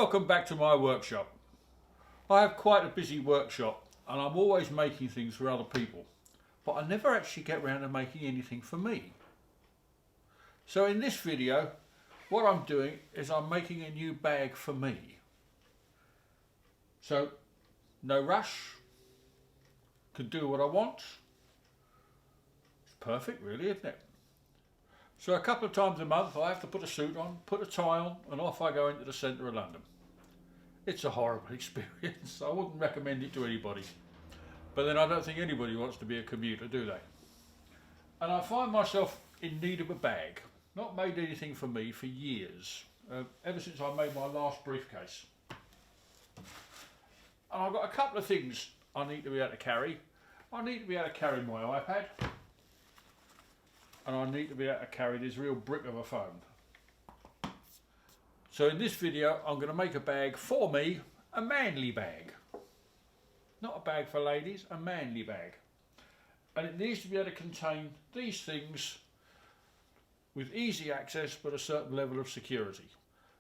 Welcome back to my workshop. I have quite a busy workshop and I'm always making things for other people, but I never actually get around to making anything for me. So in this video, what I'm doing is I'm making a new bag for me. So no rush, can do what I want. It's perfect really, isn't it? So a couple of times a month I have to put a suit on, put a tie on, and off I go into the centre of London. It's a horrible experience. I wouldn't recommend it to anybody. But then I don't think anybody wants to be a commuter, do they? And I find myself in need of a bag. Not made anything for me for years. Ever since I made my last briefcase. And I've got a couple of things I need to be able to carry. I need to be able to carry my iPad. And I need to be able to carry this real brick of a phone. So in this video I'm going to make a bag for me, a manly bag. Not a bag for ladies, a manly bag. And it needs to be able to contain these things with easy access but a certain level of security.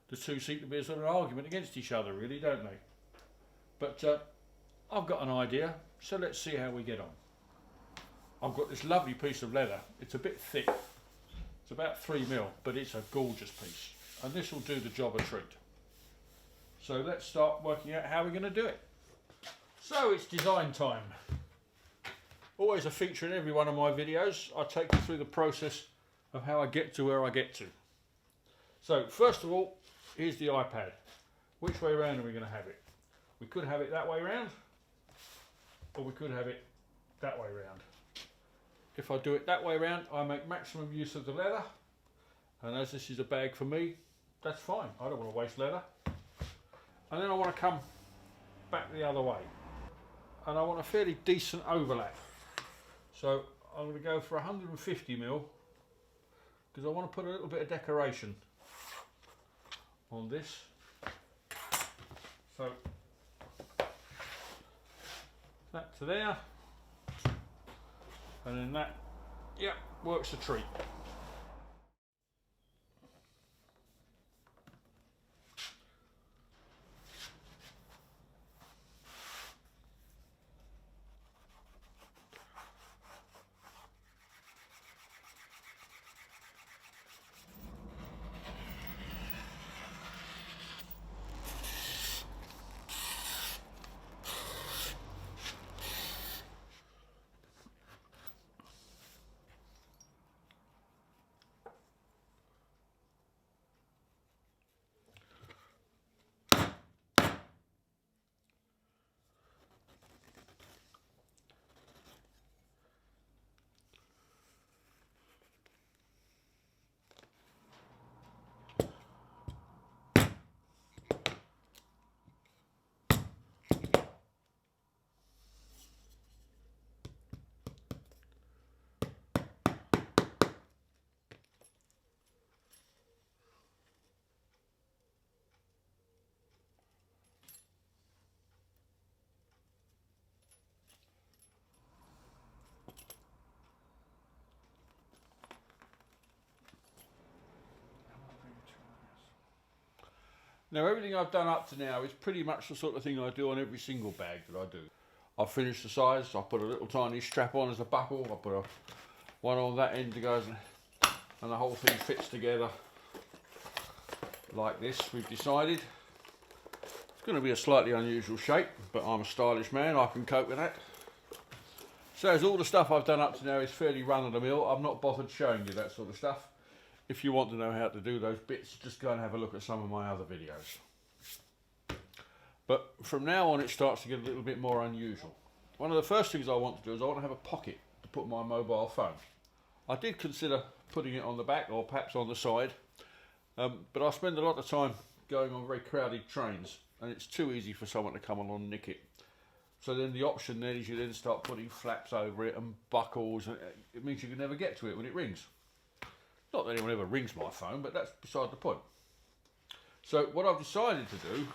The two seem to be a sort of argument against each other really, don't they? But I've got an idea, so let's see how we get on. I've got this lovely piece of leather. It's a bit thick. It's about 3mm, but it's a gorgeous piece. And this will do the job a treat. So let's start working out how we're going to do it. So it's design time. Always a feature in every one of my videos. I take you through the process of how I get to where I get to. So first of all, here's the iPad. Which way around are we going to have it? We could have it that way round, or we could have it that way round. If I do it that way round, I make maximum use of the leather, and as this is a bag for me, that's fine. I don't want to waste leather. And then I want to come back the other way, and I want a fairly decent overlap. So I'm going to go for 150mm because I want to put a little bit of decoration on this. So that to there. And then that, yeah, works a treat. Now everything I've done up to now is pretty much the sort of thing I do on every single bag that I do. I've finished the size, I put a little tiny strap on as a buckle, I put one on that end that goes, and the whole thing fits together like this. We've decided it's going to be a slightly unusual shape, but I'm a stylish man, I can cope with that. So as all the stuff I've done up to now is fairly run of the mill, I'm not bothered showing you that sort of stuff. If you want to know how to do those bits, just go and have a look at some of my other videos. But from now on it starts to get a little bit more unusual. One of the first things I want to do is I want to have a pocket to put my mobile phone. I did consider putting it on the back or perhaps on the side, but I spend a lot of time going on very crowded trains and it's too easy for someone to come along and nick it. So then the option then is you then start putting flaps over it and buckles, and it means you can never get to it when it rings. Not that anyone ever rings my phone, but that's beside the point. So what I've decided to do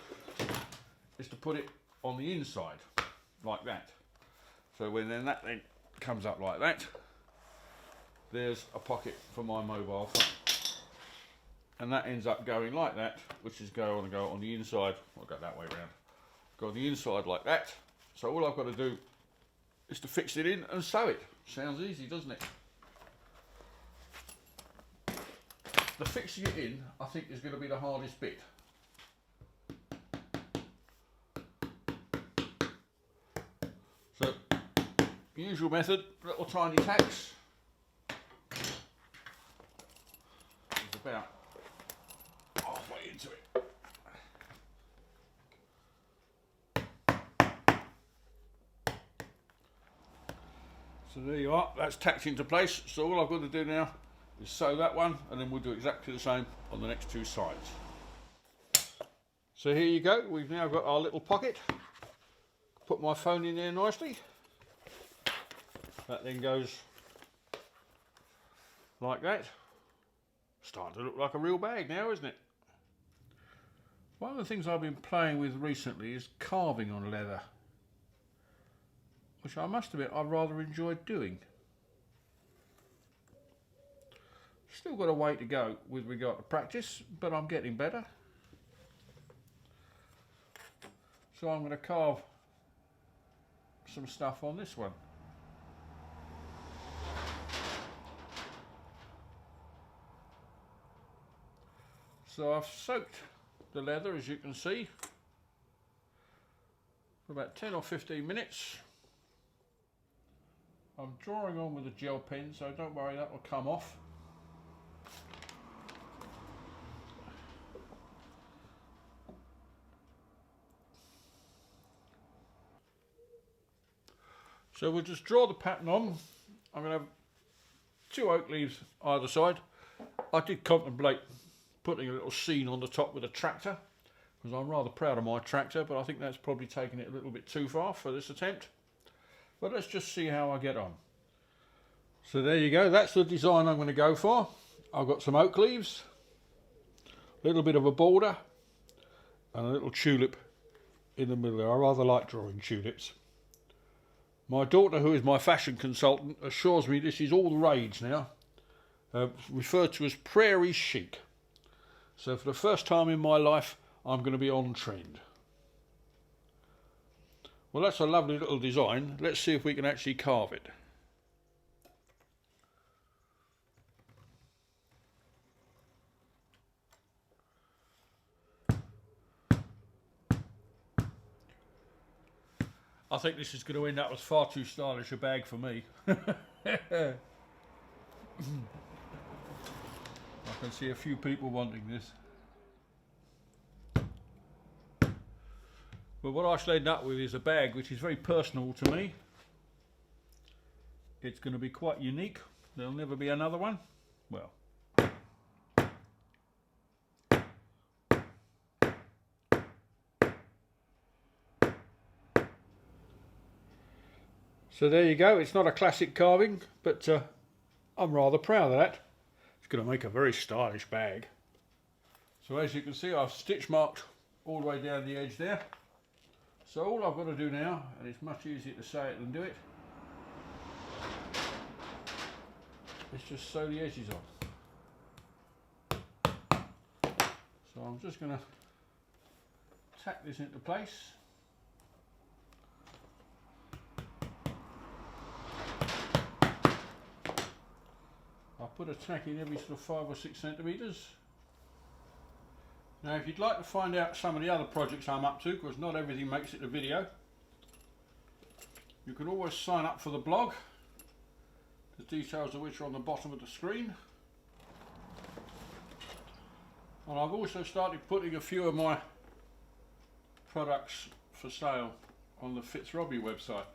is to put it on the inside, like that. So when then that then comes up like that, there's a pocket for my mobile phone. and that ends up going like that, which is going to go on the inside. I'll go that way around. Go on the inside like that. So all I've got to do is to fix it in and sew it. Sounds easy, doesn't it? The fixing it in, I think, is going to be the hardest bit. So, usual method, little tiny tacks. It's about halfway into it. So there you are, that's tacked into place. So all I've got to do now is sew that one, and then we'll do exactly the same on the next two sides. So here you go, we've now got our little pocket. Put my phone in there nicely. That then goes like that. Starting to look like a real bag now, isn't it? One of the things I've been playing with recently is carving on leather, which I must admit I've rather enjoyed doing. Still got a way to go with regard to practice, but I'm getting better. So I'm going to carve some stuff on this one. So I've soaked the leather, as you can see, for about 10 or 15 minutes. I'm drawing on with a gel pen, so don't worry, that will come off. So we'll just draw the pattern on. I'm going to have 2 oak leaves either side. I did contemplate putting a little scene on the top with a tractor, because I'm rather proud of my tractor, but I think that's probably taking it a little bit too far for this attempt. But let's just see how I get on. So there you go, that's the design I'm going to go for. I've got some oak leaves, a little bit of a border, and a little tulip in the middle there. I rather like drawing tulips. My daughter, who is my fashion consultant, assures me this is all the rage now, referred to as Prairie Chic. So for the first time in my life, I'm going to be on trend. Well, that's a lovely little design. Let's see if we can actually carve it. I think this is going to end up as far too stylish a bag for me. I can see a few people wanting this. But what I shall end up with is a bag which is very personal to me. It's going to be quite unique. There'll never be another one. Well. So there you go, it's not a classic carving, but I'm rather proud of that. It's going to make a very stylish bag. So as you can see, I've stitch marked all the way down the edge there. So all I've got to do now, and it's much easier to say it than do it, is just sew the edges on. So I'm just going to tack this into place. I'll put a tack in every sort of 5 or 6 centimetres. Now if you'd like to find out some of the other projects I'm up to, because not everything makes it a video, you can always sign up for the blog, the details of which are on the bottom of the screen. And I've also started putting a few of my products for sale on the Fitzrobbie website.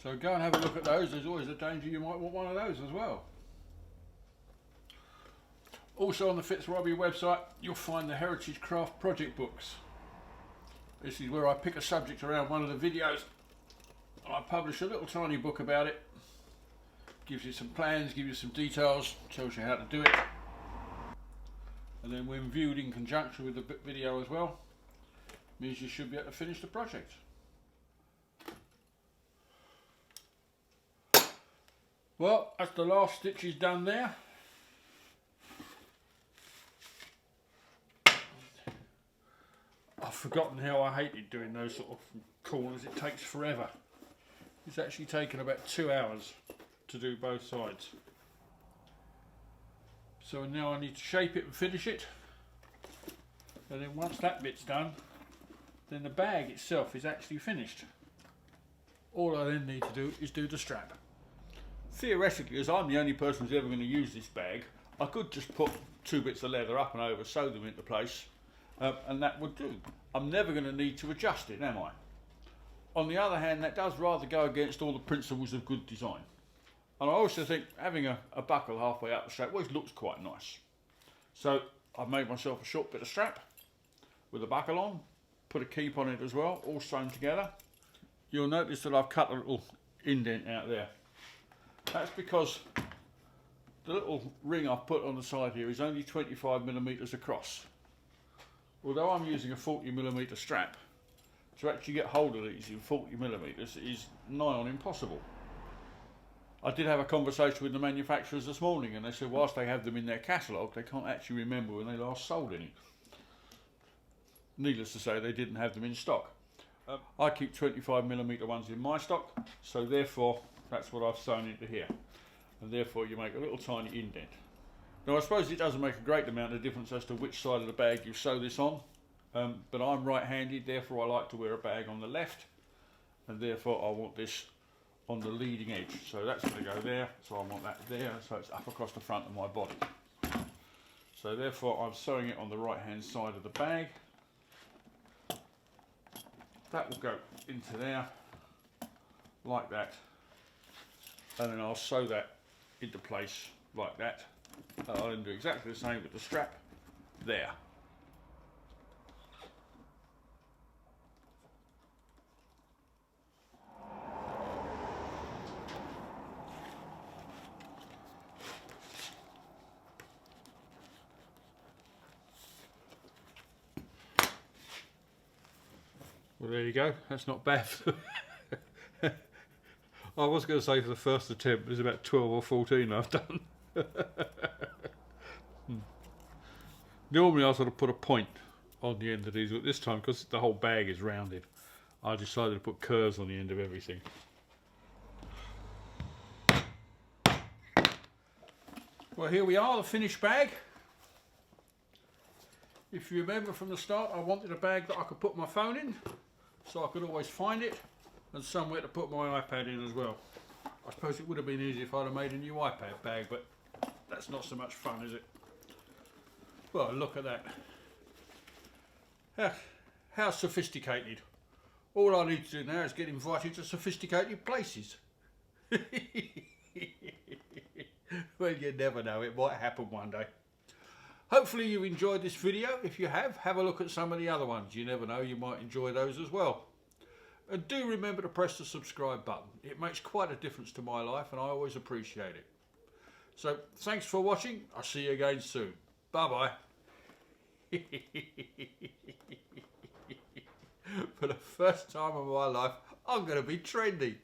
So go and have a look at those. There's always a danger you might want one of those as well. Also on the Fitzrobbie website you'll find the Heritage Craft project books. This is where I pick a subject around one of the videos and I publish a little tiny book about it. Gives you some plans, gives you some details, tells you how to do it. And then when viewed in conjunction with the video as well, means you should be able to finish the project. Well, that's the last stitches done there. forgotten how I hated doing those sort of corners. It takes forever. It's actually taken about 2 hours to do both sides. So now I need to shape it and finish it. And then once that bit's done, then the bag itself is actually finished. All I then need to do is do the strap. Theoretically, as I'm the only person who's ever going to use this bag, I could just put 2 bits of leather up and over, sew them into place, and that would do. I'm never going to need to adjust it, am I? On the other hand, that does rather go against all the principles of good design. And I also think having a buckle halfway up the strap always looks quite nice. So I've made myself a short bit of strap with a buckle on, put a keep on it as well, all sewn together. You'll notice that I've cut a little indent out there. That's because the little ring I've put on the side here is only 25mm across. Although I'm using a 40mm strap, to actually get hold of these in 40mm is nigh on impossible. I did have a conversation with the manufacturers this morning, and they said whilst they have them in their catalogue, they can't actually remember when they last sold any. Needless to say, they didn't have them in stock. I keep 25mm ones in my stock, so therefore that's what I've sewn into here. And therefore you make a little tiny indent. Now I suppose it doesn't make a great amount of difference as to which side of the bag you sew this on, but I'm right-handed, therefore I like to wear a bag on the left, and therefore I want this on the leading edge. So that's going to go there, so I want that there, so it's up across the front of my body. So therefore I'm sewing it on the right-hand side of the bag. That will go into there, like that, and then I'll sew that into place like that. I'll then do exactly the same with the strap there. Well, there you go. That's not bad. I was going to say for the first attempt, there's about 12 or 14 I've done. Normally I sort of put a point on the end of these, but this time, because the whole bag is rounded, I decided to put curves on the end of everything. Well, here we are, the finished bag. If you remember from the start, I wanted a bag that I could put my phone in, so I could always find it, and somewhere to put my iPad in as well. I suppose it would have been easy if I'd have made a new iPad bag, but that's not so much fun, is it? Well, look at that. How sophisticated. All I need to do now is get invited to sophisticated places. Well, you never know, it might happen one day. Hopefully you enjoyed this video. If you have a look at some of the other ones. You never know, you might enjoy those as well. And do remember to press the subscribe button. It makes quite a difference to my life and I always appreciate it. So thanks for watching. I'll see you again soon. Bye bye. For the first time in my life, I'm going to be trendy.